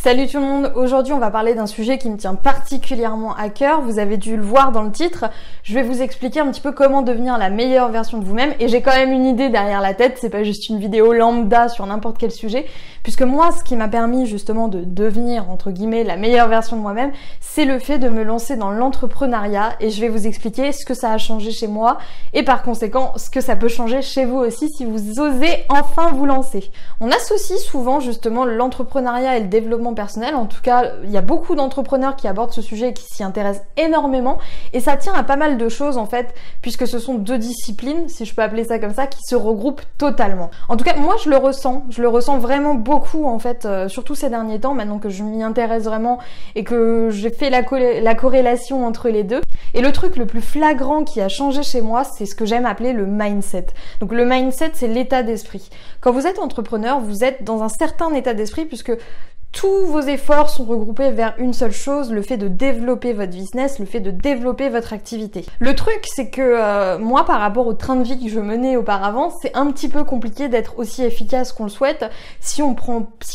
Salut tout le monde, aujourd'hui on va parler d'un sujet qui me tient particulièrement à cœur, vous avez dû le voir dans le titre, je vais vous expliquer un petit peu comment devenir la meilleure version de vous-même et j'ai quand même une idée derrière la tête, c'est pas juste une vidéo lambda sur n'importe quel sujet, puisque moi ce qui m'a permis justement de devenir entre guillemets la meilleure version de moi-même, c'est le fait de me lancer dans l'entrepreneuriat et je vais vous expliquer ce que ça a changé chez moi et par conséquent ce que ça peut changer chez vous aussi si vous osez enfin vous lancer. On associe souvent justement l'entrepreneuriat et le développement personnel, en tout cas il y a beaucoup d'entrepreneurs qui abordent ce sujet et qui s'y intéressent énormément et ça tient à pas mal de choses en fait, puisque ce sont deux disciplines, si je peux appeler ça comme ça, qui se regroupent totalement. En tout cas moi je le ressens vraiment beaucoup en fait, surtout ces derniers temps, maintenant que je m'y intéresse vraiment et que j'ai fait la corrélation entre les deux. Et le truc le plus flagrant qui a changé chez moi, c'est ce que j'aime appeler le mindset. Donc le mindset, c'est l'état d'esprit. Quand vous êtes entrepreneur, vous êtes dans un certain état d'esprit puisque tous vos efforts sont regroupés vers une seule chose, le fait de développer votre business, le fait de développer votre activité. Le truc, c'est que moi, par rapport au train de vie que je menais auparavant, c'est un petit peu compliqué d'être aussi efficace qu'on le souhaite si on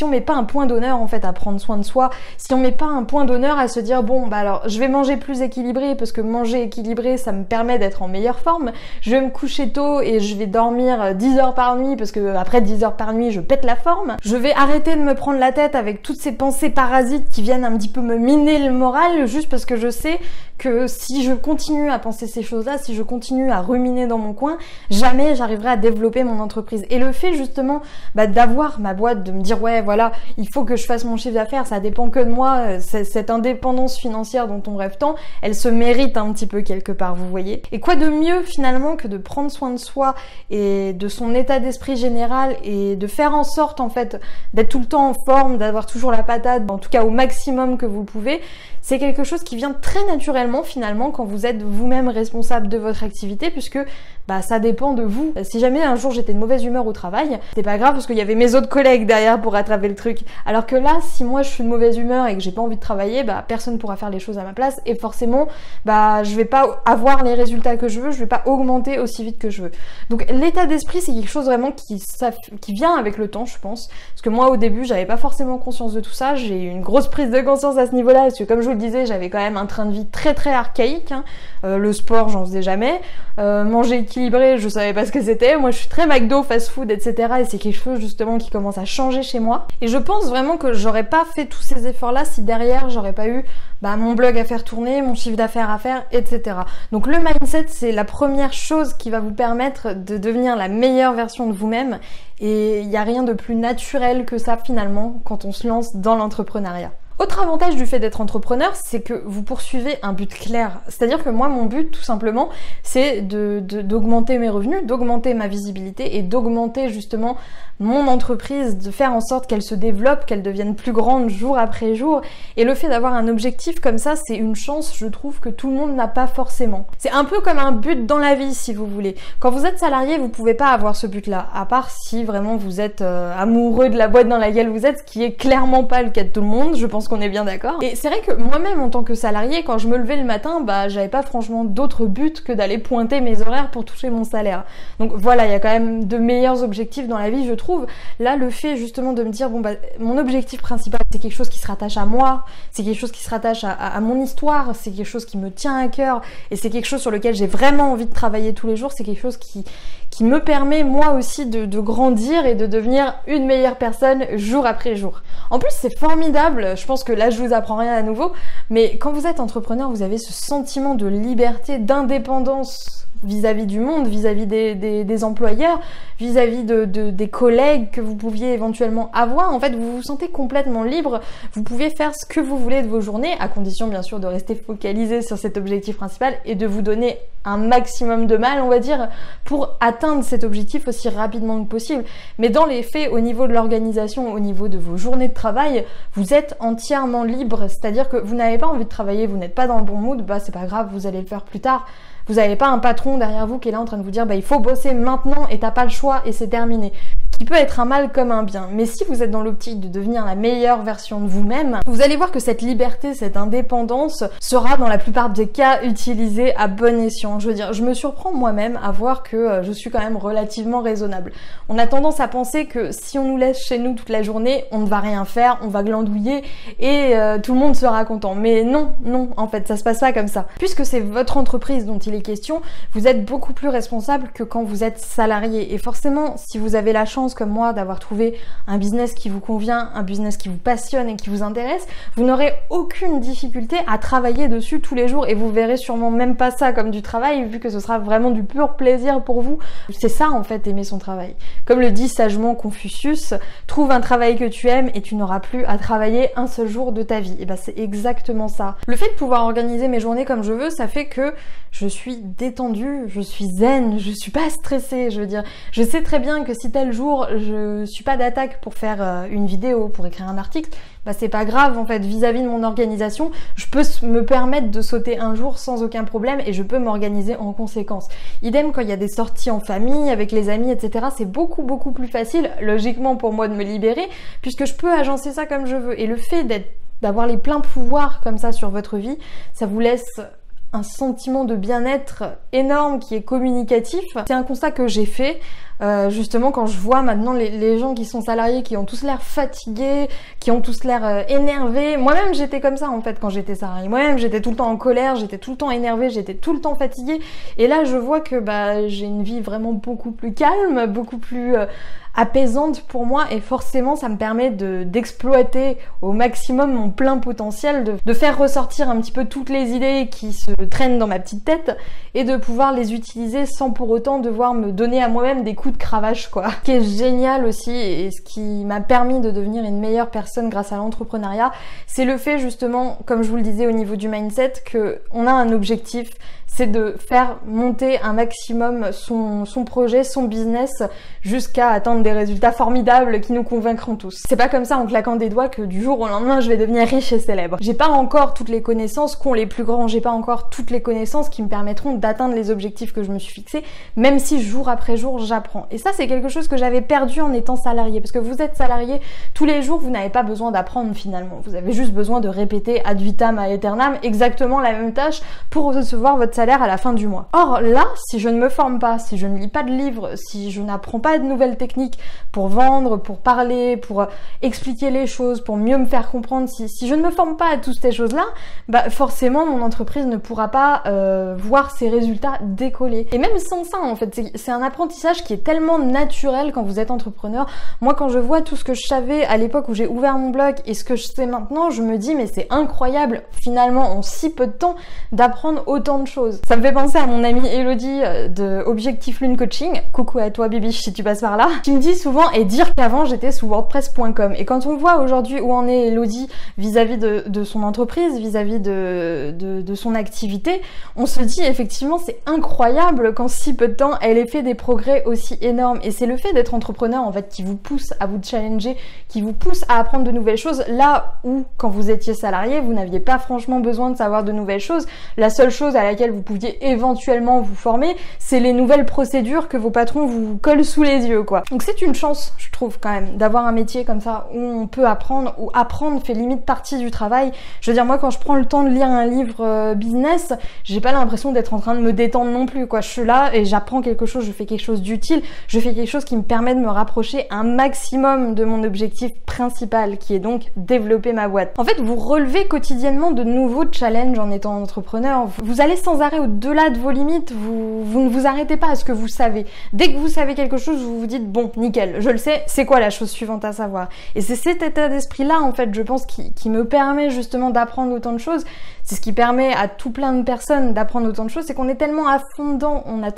met pas un point d'honneur en fait à prendre soin de soi, si on met pas un point d'honneur à se dire bon bah alors je vais manger plus équilibré parce que manger équilibré ça me permet d'être en meilleure forme, je vais me coucher tôt et je vais dormir 10 heures par nuit parce que après 10 heures par nuit je pète la forme, je vais arrêter de me prendre la tête avec toutes ces pensées parasites qui viennent un petit peu me miner le moral juste parce que je sais que si je continue à penser ces choses-là, si je continue à ruminer dans mon coin, jamais j'arriverai à développer mon entreprise. Et le fait justement d'avoir ma boîte, de me dire ouais voilà, il faut que je fasse mon chiffre d'affaires, ça dépend que de moi, cette indépendance financière dont on rêve tant, elle se mérite un petit peu quelque part, vous voyez. Et quoi de mieux finalement que de prendre soin de soi et de son état d'esprit général et de faire en sorte en fait d'être tout le temps en forme, d'avoir toujours la patate, en tout cas au maximum que vous pouvez. C'est quelque chose qui vient très naturellement finalement quand vous êtes vous-même responsable de votre activité, puisque ça dépend de vous. Si jamais un jour j'étais de mauvaise humeur au travail, c'est pas grave parce qu'il y avait mes autres collègues derrière pour rattraper le truc. Alors que là, si moi je suis de mauvaise humeur et que j'ai pas envie de travailler, personne pourra faire les choses à ma place et forcément je vais pas avoir les résultats que je veux, je vais pas augmenter aussi vite que je veux. Donc l'état d'esprit c'est quelque chose vraiment qui vient avec le temps, je pense. Parce que moi au début j'avais pas forcément conscience de tout ça, j'ai eu une grosse prise de conscience à ce niveau-là parce que comme je vous le disais, j'avais quand même un train de vie très très archaïque, le sport j'en faisais jamais, manger équilibré je savais pas ce que c'était, moi je suis très McDo, fast food etc. et c'est quelque chose justement qui commence à changer chez moi et je pense vraiment que j'aurais pas fait tous ces efforts là si derrière j'aurais pas eu mon blog à faire tourner, mon chiffre d'affaires à faire, etc. Donc le mindset c'est la première chose qui va vous permettre de devenir la meilleure version de vous-même et il n'y a rien de plus naturel que ça finalement quand on se lance dans l'entrepreneuriat. Autre avantage du fait d'être entrepreneur, c'est que vous poursuivez un but clair. C'est-à-dire que moi, mon but, tout simplement, c'est d'augmenter mes revenus, d'augmenter ma visibilité et d'augmenter justement mon entreprise, de faire en sorte qu'elle se développe, qu'elle devienne plus grande jour après jour. Et le fait d'avoir un objectif comme ça, c'est une chance, je trouve, que tout le monde n'a pas forcément. C'est un peu comme un but dans la vie, si vous voulez. Quand vous êtes salarié, vous pouvez pas avoir ce but-là, à part si vraiment vous êtes amoureux de la boîte dans laquelle vous êtes, ce qui est clairement pas le cas de tout le monde, je pense qu'on est bien d'accord. Et c'est vrai que moi-même en tant que salarié, quand je me levais le matin, j'avais pas franchement d'autre but que d'aller pointer mes horaires pour toucher mon salaire. Donc voilà, il y a quand même de meilleurs objectifs dans la vie, je trouve. Là, le fait justement de me dire mon objectif principal, c'est quelque chose qui se rattache à moi, c'est quelque chose qui se rattache à mon histoire, c'est quelque chose qui me tient à cœur et c'est quelque chose sur lequel j'ai vraiment envie de travailler tous les jours, c'est quelque chose qui me permet moi aussi de grandir et de devenir une meilleure personne jour après jour. En plus c'est formidable, je pense que là je vous apprends rien à nouveau, mais quand vous êtes entrepreneur vous avez ce sentiment de liberté, d'indépendance vis-à-vis du monde, vis-à-vis des employeurs, vis-à-vis des collègues que vous pouviez éventuellement avoir. En fait, vous vous sentez complètement libre, vous pouvez faire ce que vous voulez de vos journées, à condition bien sûr de rester focalisé sur cet objectif principal et de vous donner un maximum de mal, on va dire, pour atteindre cet objectif aussi rapidement que possible. Mais dans les faits, au niveau de l'organisation, au niveau de vos journées de travail, vous êtes entièrement libre, c'est-à-dire que vous n'avez pas envie de travailler, vous n'êtes pas dans le bon mood, c'est pas grave, vous allez le faire plus tard. Vous n'avez pas un patron derrière vous qui est là en train de vous dire il faut bosser maintenant et t'as pas le choix et c'est terminé. Ce qui peut être un mal comme un bien. Mais si vous êtes dans l'optique de devenir la meilleure version de vous-même, vous allez voir que cette liberté, cette indépendance sera dans la plupart des cas utilisée à bon escient. Je veux dire, je me surprends moi-même à voir que je suis quand même relativement raisonnable. On a tendance à penser que si on nous laisse chez nous toute la journée, on ne va rien faire, on va glandouiller et tout le monde sera content. Mais non, en fait, ça se passe pas comme ça. Puisque c'est votre entreprise dont il est question, vous êtes beaucoup plus responsable que quand vous êtes salarié. Et forcément, si vous avez la chance, comme moi, d'avoir trouvé un business qui vous convient, un business qui vous passionne et qui vous intéresse, vous n'aurez aucune difficulté à travailler dessus tous les jours et vous verrez sûrement même pas ça comme du travail, vu que ce sera vraiment du pur plaisir pour vous. C'est ça, en fait, aimer son travail. Comme le dit sagement Confucius, trouve un travail que tu aimes et tu n'auras plus à travailler un seul jour de ta vie. Et ben, c'est exactement ça. Le fait de pouvoir organiser mes journées comme je veux, ça fait que je suis détendue, je suis zen, je suis pas stressée, je veux dire. Je sais très bien que si tel jour je suis pas d'attaque pour faire une vidéo, pour écrire un article, bah c'est pas grave en fait, vis-à-vis de mon organisation, je peux me permettre de sauter un jour sans aucun problème et je peux m'organiser en conséquence. Idem quand il y a des sorties en famille, avec les amis, etc. C'est beaucoup plus facile, logiquement pour moi de me libérer, puisque je peux agencer ça comme je veux. Et le fait d'avoir les pleins pouvoirs comme ça sur votre vie, ça vous laisse un sentiment de bien-être énorme qui est communicatif. C'est un constat que j'ai fait justement quand je vois maintenant les gens qui sont salariés, qui ont tous l'air fatigués, qui ont tous l'air énervés. Moi-même j'étais comme ça en fait quand j'étais salariée. Moi-même j'étais tout le temps en colère, j'étais tout le temps énervée, j'étais tout le temps fatiguée. Et là je vois que j'ai une vie vraiment beaucoup plus calme, beaucoup plus apaisante pour moi et forcément ça me permet d'exploiter au maximum mon plein potentiel, de faire ressortir un petit peu toutes les idées qui se traînent dans ma petite tête et de pouvoir les utiliser sans pour autant devoir me donner à moi-même des coups de cravache quoi. Ce qui est génial aussi et ce qui m'a permis de devenir une meilleure personne grâce à l'entrepreneuriat, c'est le fait justement, comme je vous le disais au niveau du mindset, que on a un objectif, c'est de faire monter un maximum son projet, son business, jusqu'à atteindre des résultats formidables qui nous convaincront tous. C'est pas comme ça en claquant des doigts que du jour au lendemain je vais devenir riche et célèbre. J'ai pas encore toutes les connaissances qu'ont les plus grands, j'ai pas encore toutes les connaissances qui me permettront d'atteindre les objectifs que je me suis fixés, même si jour après jour j'apprends. Et ça c'est quelque chose que j'avais perdu en étant salarié, parce que vous êtes salarié tous les jours, vous n'avez pas besoin d'apprendre finalement, vous avez juste besoin de répéter ad vitam aeternam exactement la même tâche pour recevoir votre salaire à la fin du mois. Or là, si je ne me forme pas, si je ne lis pas de livres, si je n'apprends pas de nouvelles techniques pour vendre, pour parler, pour expliquer les choses, pour mieux me faire comprendre, si je ne me forme pas à toutes ces choses-là, forcément mon entreprise ne pourra pas voir ses résultats décoller. Et même sans ça en fait, c'est un apprentissage qui est tellement naturel quand vous êtes entrepreneur. Moi quand je vois tout ce que je savais à l'époque où j'ai ouvert mon blog et ce que je sais maintenant, je me dis mais c'est incroyable finalement en si peu de temps d'apprendre autant de choses. Ça me fait penser à mon amie Elodie de Objectif Lune Coaching, coucou à toi Bibi si tu passes par là, qui me dit souvent et dire qu'avant j'étais sous wordpress.com. Et quand on voit aujourd'hui où en est Elodie vis-à-vis de son entreprise, vis-à-vis de son activité, on se dit effectivement c'est incroyable qu'en si peu de temps elle ait fait des progrès aussi énormes. Et c'est le fait d'être entrepreneur en fait qui vous pousse à vous challenger, qui vous pousse à apprendre de nouvelles choses, là où quand vous étiez salarié vous n'aviez pas franchement besoin de savoir de nouvelles choses. La seule chose à laquelle vous pouviez éventuellement vous former, c'est les nouvelles procédures que vos patrons vous collent sous les yeux quoi. Donc c'est une chance je trouve quand même d'avoir un métier comme ça où on peut apprendre, où apprendre fait limite partie du travail. Je veux dire moi quand je prends le temps de lire un livre business, j'ai pas l'impression d'être en train de me détendre non plus quoi. Je suis là et j'apprends quelque chose, je fais quelque chose d'utile, je fais quelque chose qui me permet de me rapprocher un maximum de mon objectif principal qui est donc développer ma boîte. En fait vous relevez quotidiennement de nouveaux challenges en étant entrepreneur, vous allez sans arrêt au-delà de vos limites, vous ne vous arrêtez pas à ce que vous savez. Dès que vous savez quelque chose, vous vous dites bon, nickel, je le sais, c'est quoi la chose suivante à savoir? Et c'est cet état d'esprit-là, en fait, je pense, qui me permet justement d'apprendre autant de choses. C'est ce qui permet à tout plein de personnes d'apprendre autant de choses, c'est qu'on est tellement à fond dedans, on est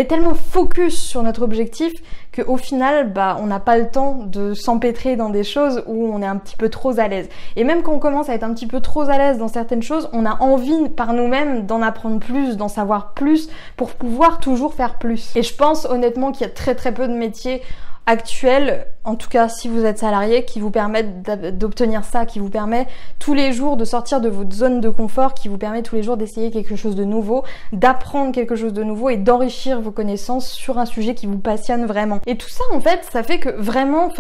tellement focus sur notre objectif qu'au final, on n'a pas le temps de s'empêtrer dans des choses où on est un petit peu trop à l'aise. Et même quand on commence à être un petit peu trop à l'aise dans certaines choses, on a envie par nous-mêmes d'en apprendre plus, d'en savoir plus pour pouvoir toujours faire plus. Et je pense honnêtement qu'il y a très très peu de métiers actuelle, en tout cas si vous êtes salarié, qui vous permettent d'obtenir ça, qui vous permet tous les jours de sortir de votre zone de confort, qui vous permet tous les jours d'essayer quelque chose de nouveau, d'apprendre quelque chose de nouveau et d'enrichir vos connaissances sur un sujet qui vous passionne vraiment. Et tout ça en fait, ça fait que vraiment,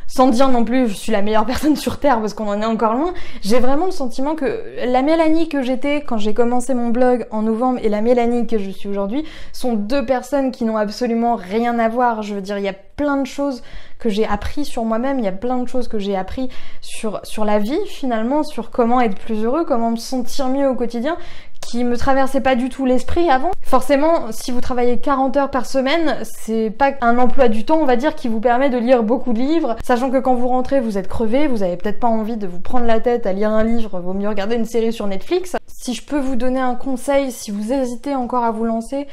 sans dire non plus je suis la meilleure personne sur Terre parce qu'on en est encore loin, j'ai vraiment le sentiment que la Mélanie que j'étais quand j'ai commencé mon blog en novembre et la Mélanie que je suis aujourd'hui sont deux personnes qui n'ont absolument rien à voir. Je veux dire, il y a plein de choses que j'ai appris sur moi-même, il y a plein de choses que j'ai appris sur la vie finalement, sur comment être plus heureux, comment me sentir mieux au quotidien, qui me traversait pas du tout l'esprit avant. Forcément, si vous travaillez 40 heures par semaine, c'est pas un emploi du temps, on va dire, qui vous permet de lire beaucoup de livres, sachant que quand vous rentrez, vous êtes crevé, vous avez peut-être pas envie de vous prendre la tête à lire un livre, vaut mieux regarder une série sur Netflix. Si je peux vous donner un conseil, si vous hésitez encore à vous lancer,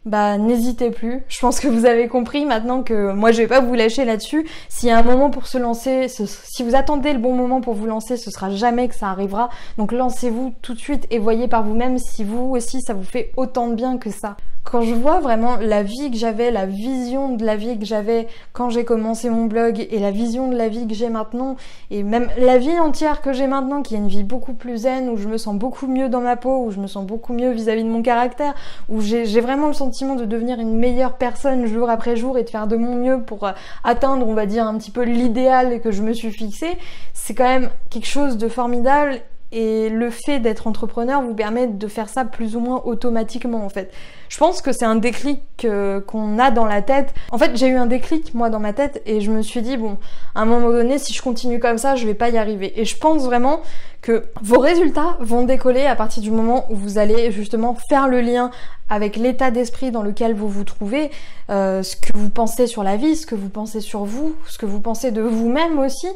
n'hésitez plus. Je pense que vous avez compris maintenant que moi je vais pas vous lâcher là-dessus. S'il y a un moment pour se lancer, si vous attendez le bon moment pour vous lancer, ce sera jamais que ça arrivera. Donc lancez-vous tout de suite et voyez par vous-même si vous aussi ça vous fait autant de bien que ça. Quand je vois vraiment la vie que j'avais, la vision de la vie que j'avais quand j'ai commencé mon blog et la vision de la vie que j'ai maintenant et même la vie entière que j'ai maintenant qui est une vie beaucoup plus zen, où je me sens beaucoup mieux dans ma peau, où je me sens beaucoup mieux vis-à-vis de mon caractère, où j'ai vraiment le sentiment de devenir une meilleure personne jour après jour et de faire de mon mieux pour atteindre, on va dire, un petit peu l'idéal que je me suis fixé, c'est quand même quelque chose de formidable. Et le fait d'être entrepreneur vous permet de faire ça plus ou moins automatiquement en fait. Je pense que c'est un déclic qu'on a dans la tête. En fait, j'ai eu un déclic moi dans ma tête et je me suis dit bon, à un moment donné, si je continue comme ça, je vais pas y arriver. Et je pense vraiment que vos résultats vont décoller à partir du moment où vous allez justement faire le lien avec l'état d'esprit dans lequel vous vous trouvez, ce que vous pensez sur la vie, ce que vous pensez sur vous, ce que vous pensez de vous-même aussi,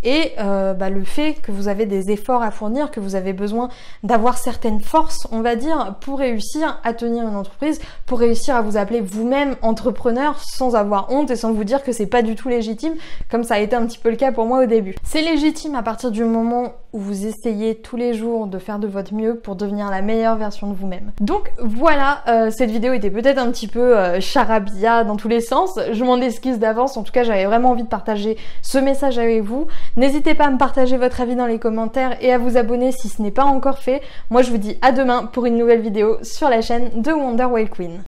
et le fait que vous avez des efforts à fournir, que vous avez besoin d'avoir certaines forces, on va dire, pour réussir à tenir une entreprise, pour réussir à vous appeler vous-même entrepreneur sans avoir honte et sans vous dire que c'est pas du tout légitime, comme ça a été un petit peu le cas pour moi au début. C'est légitime à partir du moment où vous essayez tous les jours de faire de votre mieux pour devenir la meilleure version de vous-même. Donc voilà, cette vidéo était peut-être un petit peu charabia dans tous les sens, je m'en excuse d'avance, en tout cas j'avais vraiment envie de partager ce message avec vous. N'hésitez pas à me partager votre avis dans les commentaires et à vous abonner si ce n'est pas encore fait. Moi je vous dis à demain pour une nouvelle vidéo sur la chaîne de Wonder Whale Queen.